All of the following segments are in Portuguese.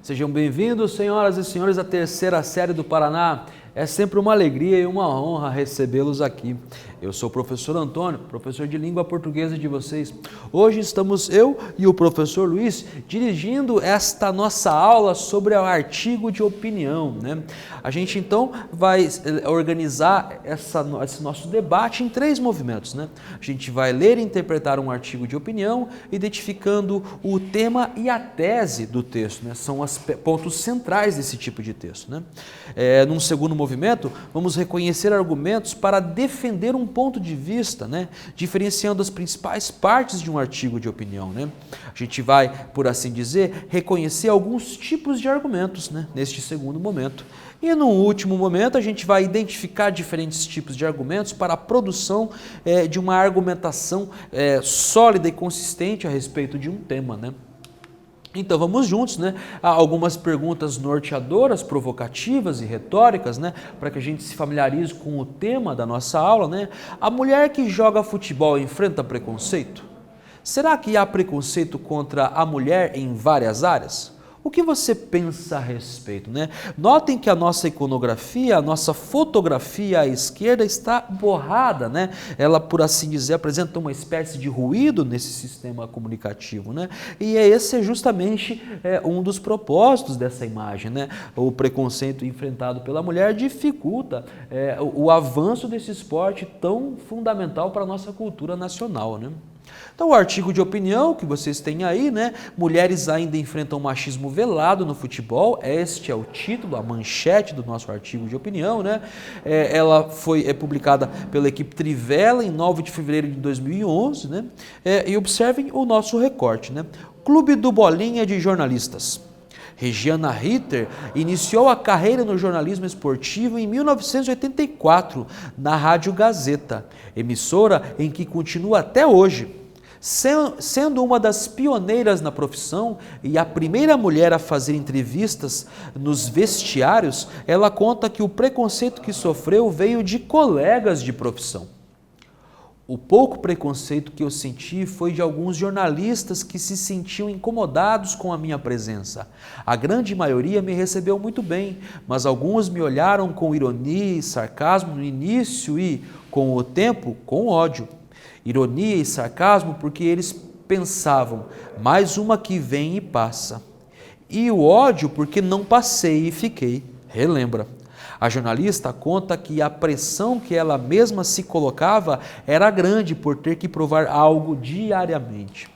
Sejam bem-vindos, senhoras e senhores, à terceira série do Paraná. É sempre uma alegria e uma honra recebê-los aqui. Eu sou o professor Antônio, professor de língua portuguesa de vocês. Hoje estamos eu e o professor Luiz dirigindo esta nossa aula sobre o artigo de opinião, né? A gente então vai organizar esse nosso debate em 3 movimentos, né? A gente vai ler e interpretar um artigo de opinião, identificando o tema e a tese do texto, né? São os pontos centrais desse tipo de texto, né? Num segundo movimento, vamos reconhecer argumentos para defender um ponto de vista, né? Diferenciando as principais partes de um artigo de opinião, né? A gente vai, por assim dizer, reconhecer alguns tipos de argumentos, né? Neste segundo momento. E no último momento a gente vai identificar diferentes tipos de argumentos para a produção de uma argumentação sólida e consistente a respeito de um tema, né? Então vamos juntos, né? Há algumas perguntas norteadoras, provocativas e retóricas, né? Para que a gente se familiarize com o tema da nossa aula, né? A mulher que joga futebol enfrenta preconceito? Será que há preconceito contra a mulher em várias áreas? O que você pensa a respeito, né? Notem que a nossa iconografia, a nossa fotografia à esquerda está borrada, né? Ela, por assim dizer, apresenta uma espécie de ruído nesse sistema comunicativo, né? E esse é justamente um dos propósitos dessa imagem, né? O preconceito enfrentado pela mulher dificulta o avanço desse esporte tão fundamental para a nossa cultura nacional, né? Então o artigo de opinião que vocês têm aí, né? Mulheres ainda enfrentam machismo velado no futebol. Este é o título, a manchete do nosso artigo de opinião, né? Ela foi publicada pela equipe Trivela em 9 de fevereiro de 2011, né? E observem o nosso recorte, né? Clube do Bolinha de Jornalistas. Regiana Ritter iniciou a carreira no jornalismo esportivo em 1984, na Rádio Gazeta, emissora em que continua até hoje. Sendo uma das pioneiras na profissão e a primeira mulher a fazer entrevistas nos vestiários, ela conta que o preconceito que sofreu veio de colegas de profissão. O pouco preconceito que eu senti foi de alguns jornalistas que se sentiam incomodados com a minha presença. A grande maioria me recebeu muito bem, mas alguns me olharam com ironia e sarcasmo no início e, com o tempo, com ódio. Ironia e sarcasmo porque eles pensavam, mais uma que vem e passa. E o ódio porque não passei e fiquei. Relembra. A jornalista conta que a pressão que ela mesma se colocava era grande por ter que provar algo diariamente.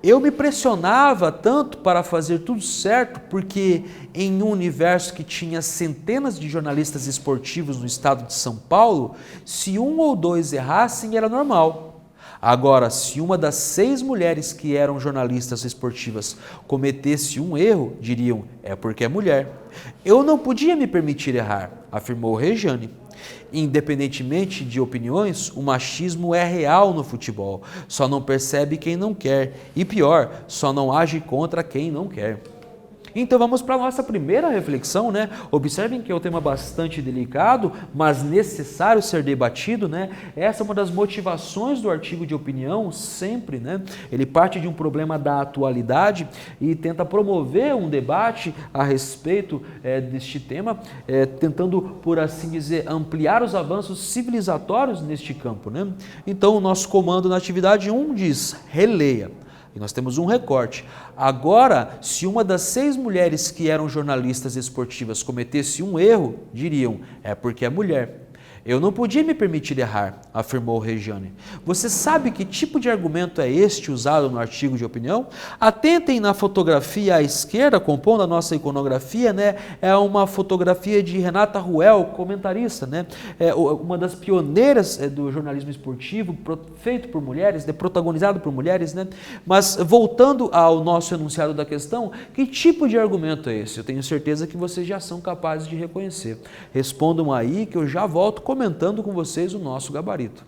Eu me pressionava tanto para fazer tudo certo porque em um universo que tinha centenas de jornalistas esportivos no estado de São Paulo, se 1 ou 2 errassem era normal. Agora, se uma das 6 mulheres que eram jornalistas esportivas cometesse um erro, diriam, é porque é mulher. Eu não podia me permitir errar, afirmou Regiane. Independentemente de opiniões, o machismo é real no futebol. Só não percebe quem não quer. E pior, só não age contra quem não quer. Então vamos para a nossa primeira reflexão, né? Observem que é um tema bastante delicado, mas necessário ser debatido, né? Essa é uma das motivações do artigo de opinião, sempre, né? Ele parte de um problema da atualidade e tenta promover um debate a respeito deste tema, tentando, por assim dizer, ampliar os avanços civilizatórios neste campo, né? Então o nosso comando na atividade 1 diz, releia. E nós temos um recorte. Agora, se uma das 6 mulheres que eram jornalistas esportivas cometesse um erro, diriam, é porque é mulher. Eu não podia me permitir errar, afirmou Regiane. Você sabe que tipo de argumento é este usado no artigo de opinião? Atentem na fotografia à esquerda, compondo a nossa iconografia, né? É uma fotografia de Renata Ruel, comentarista, né? É uma das pioneiras do jornalismo esportivo, feito por mulheres, protagonizado por mulheres, né? Mas voltando ao nosso enunciado da questão, que tipo de argumento é esse? Eu tenho certeza que vocês já são capazes de reconhecer. Respondam aí que eu já volto comentando com vocês o nosso gabarito.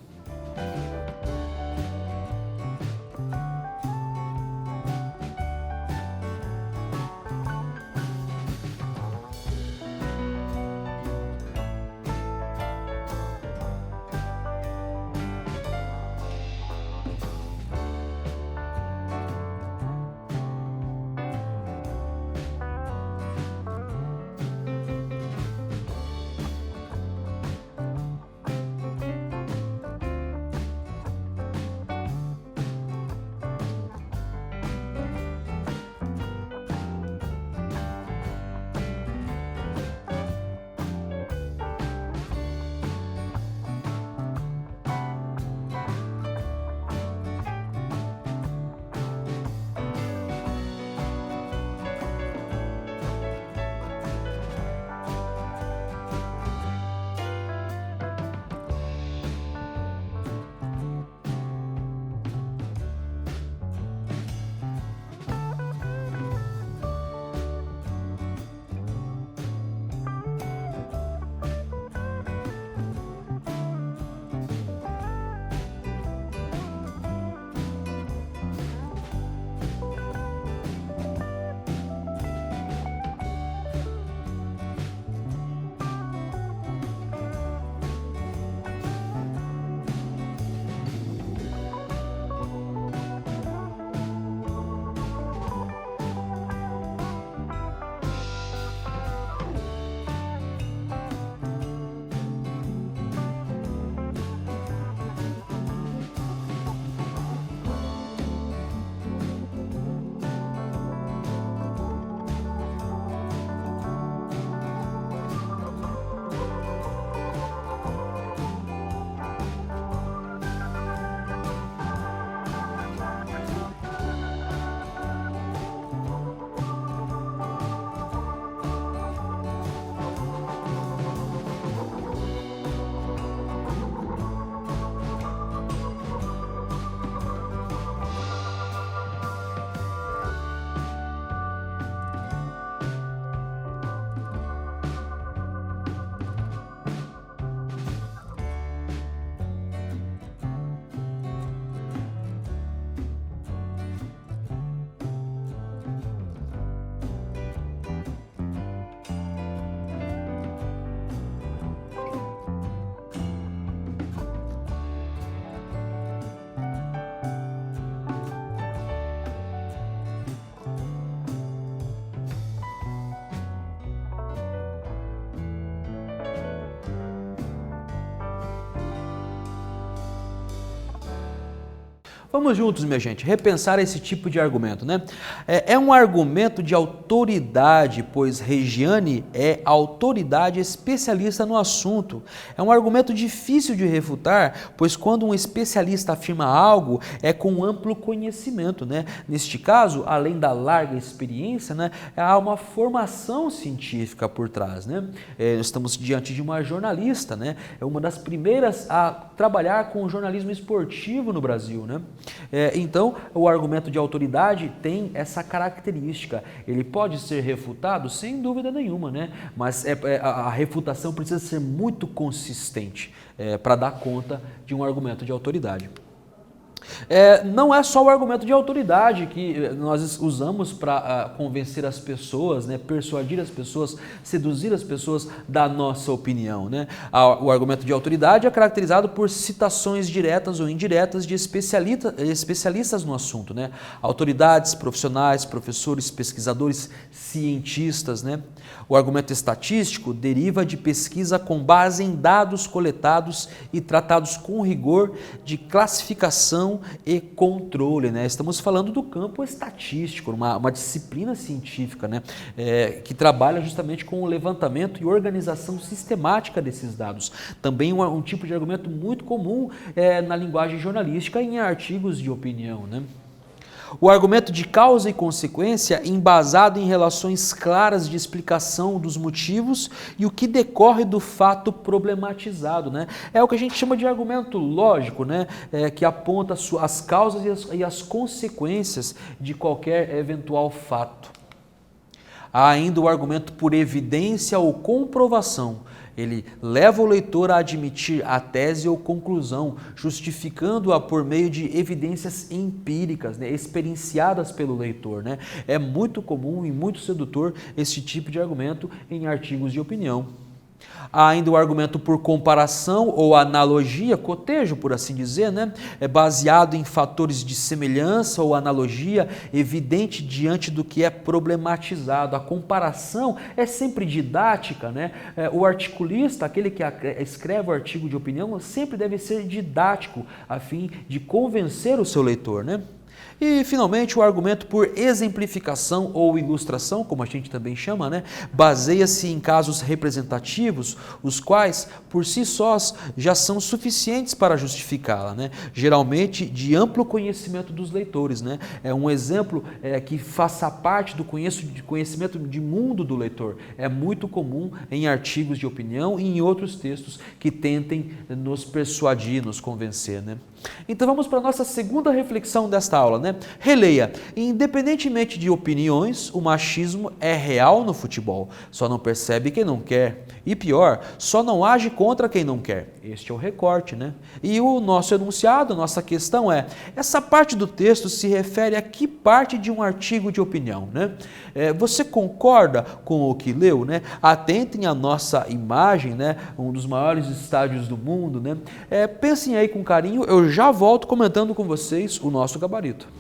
Vamos juntos, minha gente, repensar esse tipo de argumento, né? É um argumento de autoridade, pois Regiane é autoridade especialista no assunto. É um argumento difícil de refutar, pois quando um especialista afirma algo, é com amplo conhecimento, né? Neste caso, além da larga experiência, né, há uma formação científica por trás, né? Estamos diante de uma jornalista, né? É uma das primeiras a trabalhar com o jornalismo esportivo no Brasil, né? Então, o argumento de autoridade tem essa característica. Ele pode ser refutado sem dúvida nenhuma, né? Mas a refutação precisa ser muito consistente para dar conta de um argumento de autoridade. Não é só o argumento de autoridade que nós usamos para convencer as pessoas, né, persuadir as pessoas, seduzir as pessoas da nossa opinião, né? O argumento de autoridade é caracterizado por citações diretas ou indiretas de especialistas no assunto, né? Autoridades, profissionais, professores, pesquisadores, cientistas, né? O argumento estatístico deriva de pesquisa com base em dados coletados e tratados com rigor de classificação e controle, né? Estamos falando do campo estatístico, uma disciplina científica, né? Que trabalha justamente com o levantamento e organização sistemática desses dados. Também um tipo de argumento muito comum na linguagem jornalística em artigos de opinião, né? O argumento de causa e consequência embasado em relações claras de explicação dos motivos e o que decorre do fato problematizado, né? É o que a gente chama de argumento lógico, né? Que aponta as causas e as consequências de qualquer eventual fato. Há ainda o argumento por evidência ou comprovação. Ele leva o leitor a admitir a tese ou conclusão, justificando-a por meio de evidências empíricas, né, experienciadas pelo leitor, né? É muito comum e muito sedutor esse tipo de argumento em artigos de opinião. Há ainda o argumento por comparação ou analogia, cotejo por assim dizer, né? É baseado em fatores de semelhança ou analogia evidente diante do que é problematizado. A comparação é sempre didática, né? O articulista, aquele que escreve o artigo de opinião, sempre deve ser didático a fim de convencer o seu leitor, né? E, finalmente, o argumento por exemplificação ou ilustração, como a gente também chama, né, baseia-se em casos representativos, os quais, por si sós, já são suficientes para justificá-la, né, geralmente de amplo conhecimento dos leitores, né, é um exemplo que faça parte do conhecimento de mundo do leitor. É muito comum em artigos de opinião e em outros textos que tentem nos persuadir, nos convencer, né. Então vamos para a nossa segunda reflexão desta aula, né? Releia. Independentemente de opiniões, o machismo é real no futebol. Só não percebe quem não quer. E pior, só não age contra quem não quer. Este é o recorte, né? E o nosso enunciado, a nossa questão é, essa parte do texto se refere a que parte de um artigo de opinião, né? Você concorda com o que leu, né? Atentem à nossa imagem, né? Um dos maiores estádios do mundo, né? Pensem aí com carinho, eu já volto comentando com vocês o nosso gabarito.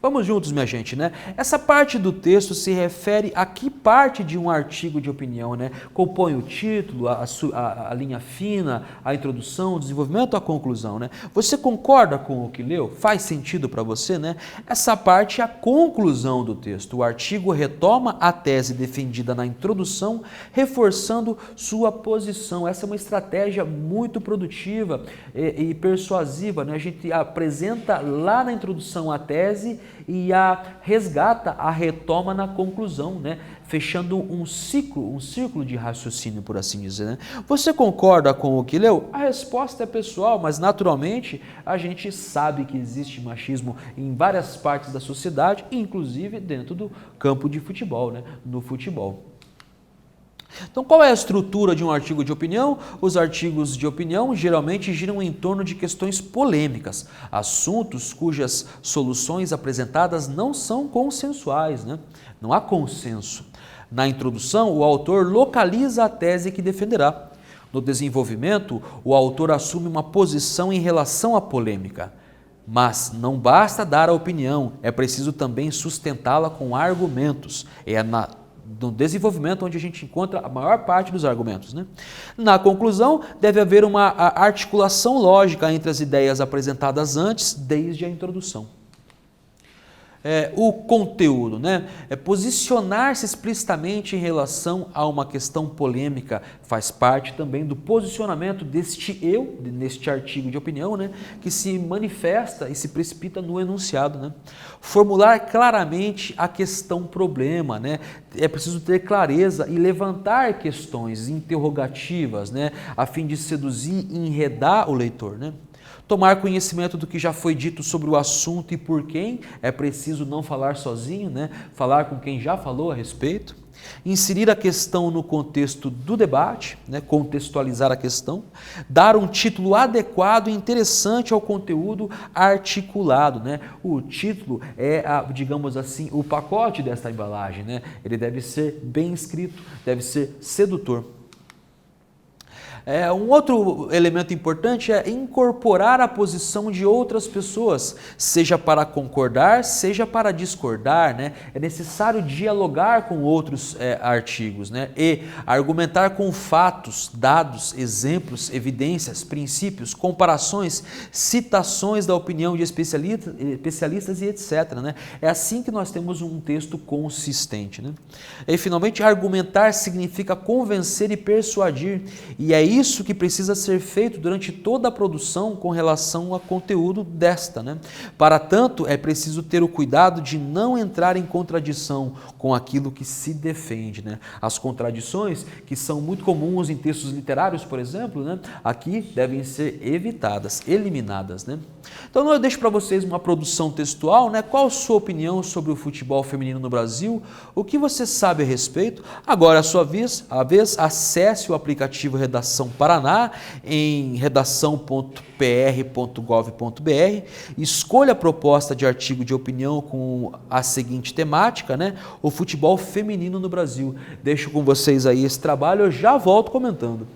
Vamos juntos, minha gente, né? Essa parte do texto se refere a que parte de um artigo de opinião, né? Compõe o título, a linha fina, a introdução, o desenvolvimento, a conclusão, né? Você concorda com o que leu? Faz sentido para você, né? Essa parte é a conclusão do texto. O artigo retoma a tese defendida na introdução, reforçando sua posição. Essa é uma estratégia muito produtiva e persuasiva, né? A gente apresenta lá na introdução a tese e resgata, a retoma na conclusão, né? Fechando um círculo de raciocínio, por assim dizer, né? Você concorda com o que leu? A resposta é pessoal, mas naturalmente a gente sabe que existe machismo em várias partes da sociedade, inclusive dentro do campo de futebol, né? No futebol. Então, qual é a estrutura de um artigo de opinião? Os artigos de opinião geralmente giram em torno de questões polêmicas, assuntos cujas soluções apresentadas não são consensuais, né? Não há consenso. Na introdução, o autor localiza a tese que defenderá. No desenvolvimento, o autor assume uma posição em relação à polêmica. Mas não basta dar a opinião, é preciso também sustentá-la com argumentos. No desenvolvimento onde a gente encontra a maior parte dos argumentos, né? Na conclusão, deve haver uma articulação lógica entre as ideias apresentadas antes, desde a introdução. O conteúdo, né? Posicionar-se explicitamente em relação a uma questão polêmica faz parte também do posicionamento neste artigo de opinião, né? Que se manifesta e se precipita no enunciado, né? Formular claramente a questão problema, né? É preciso ter clareza e levantar questões interrogativas, né? A fim de seduzir e enredar o leitor, né? Tomar conhecimento do que já foi dito sobre o assunto e por quem, é preciso não falar sozinho, né? Falar com quem já falou a respeito. Inserir a questão no contexto do debate, né? Contextualizar a questão. Dar um título adequado e interessante ao conteúdo articulado, né? O título é, digamos assim, o pacote desta embalagem, né? Ele deve ser bem escrito, deve ser sedutor. Um outro elemento importante é incorporar a posição de outras pessoas, seja para concordar, seja para discordar, né? É necessário dialogar com outros artigos, né? E argumentar com fatos, dados, exemplos, evidências, princípios, comparações, citações da opinião de especialistas e etc, né? É assim que nós temos um texto consistente, né? E finalmente, argumentar significa convencer e persuadir, e é isso que precisa ser feito durante toda a produção com relação ao conteúdo desta, né? Para tanto, é preciso ter o cuidado de não entrar em contradição com aquilo que se defende, né? As contradições, que são muito comuns em textos literários, por exemplo, né? Aqui devem ser evitadas, eliminadas, né? Então, eu deixo para vocês uma produção textual, né? Qual a sua opinião sobre o futebol feminino no Brasil? O que você sabe a respeito? Agora, a sua vez, acesse o aplicativo Redação Paraná em redação.pr.gov.br, escolha a proposta de artigo de opinião com a seguinte temática, né? O futebol feminino no Brasil. Deixo com vocês aí esse trabalho, eu já volto comentando.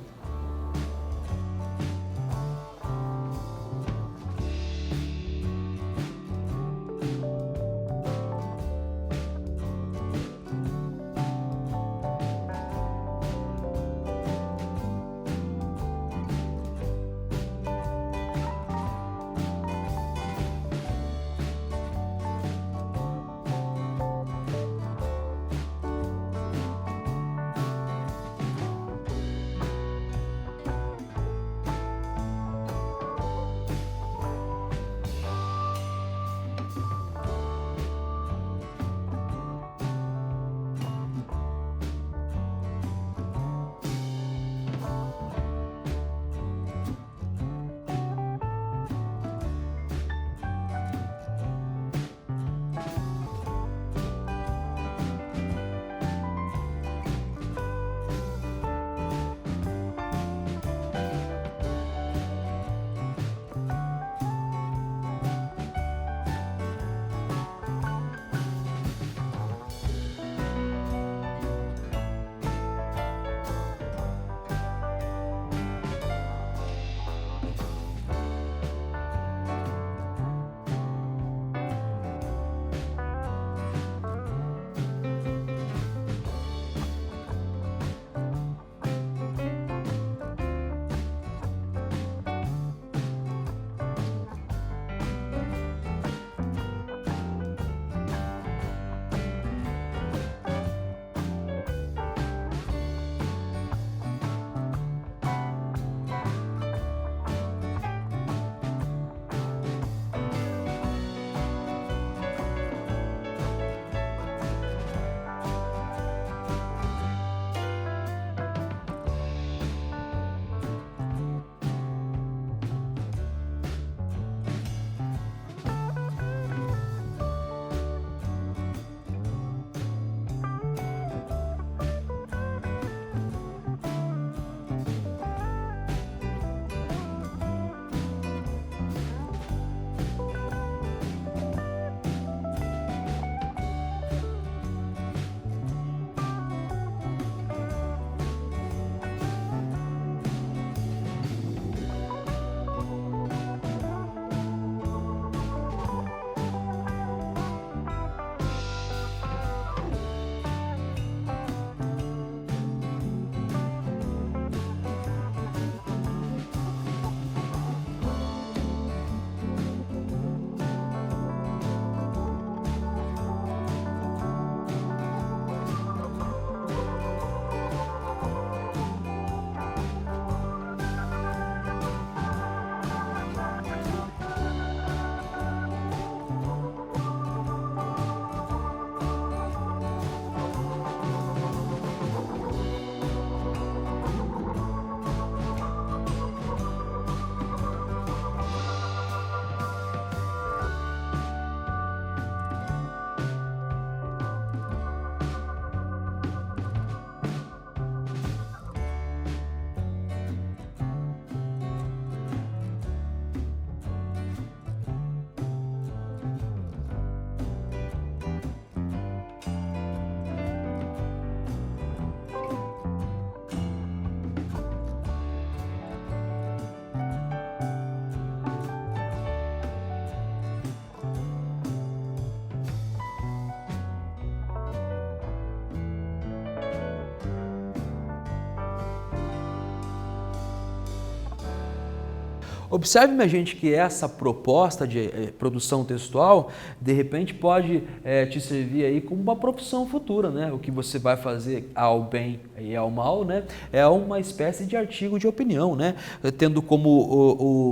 Observe, minha gente, que essa proposta de produção textual, de repente pode te servir aí como uma profissão futura, né? O que você vai fazer ao bem e ao mal, né? É uma espécie de artigo de opinião, né? Tendo como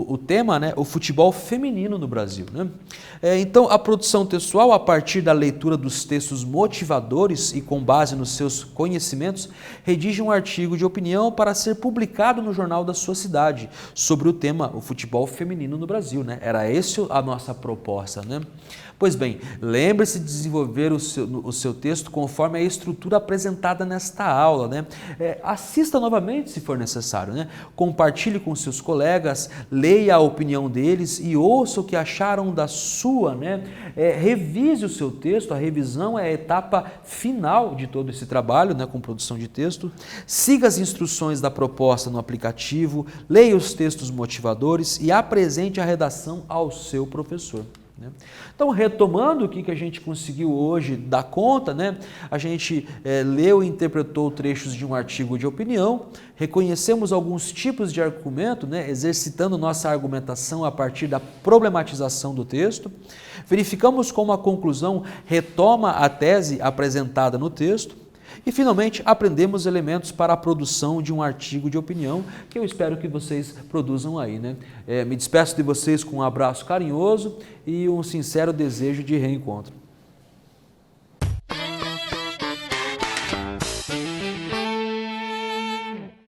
o tema, né, o futebol feminino no Brasil, né? Então, a produção textual, a partir da leitura dos textos motivadores e com base nos seus conhecimentos, redige um artigo de opinião para ser publicado no jornal da sua cidade, sobre o tema, o futebol feminino no Brasil, né? Era essa a nossa proposta, né? Pois bem, lembre-se de desenvolver o seu texto conforme a estrutura apresentada nesta aula, né? Assista novamente se for necessário, né? Compartilhe com seus colegas, leia a opinião deles e ouça o que acharam da sua, né? Revise o seu texto, a revisão é a etapa final de todo esse trabalho, né, com produção de texto. Siga as instruções da proposta no aplicativo, leia os textos motivadores e apresente a redação ao seu professor. Então, retomando o que a gente conseguiu hoje dar conta, né? A gente leu e interpretou trechos de um artigo de opinião, reconhecemos alguns tipos de argumento, né? Exercitando nossa argumentação a partir da problematização do texto, verificamos como a conclusão retoma a tese apresentada no texto, e, finalmente, aprendemos elementos para a produção de um artigo de opinião, que eu espero que vocês produzam aí, né? Me despeço de vocês com um abraço carinhoso e um sincero desejo de reencontro.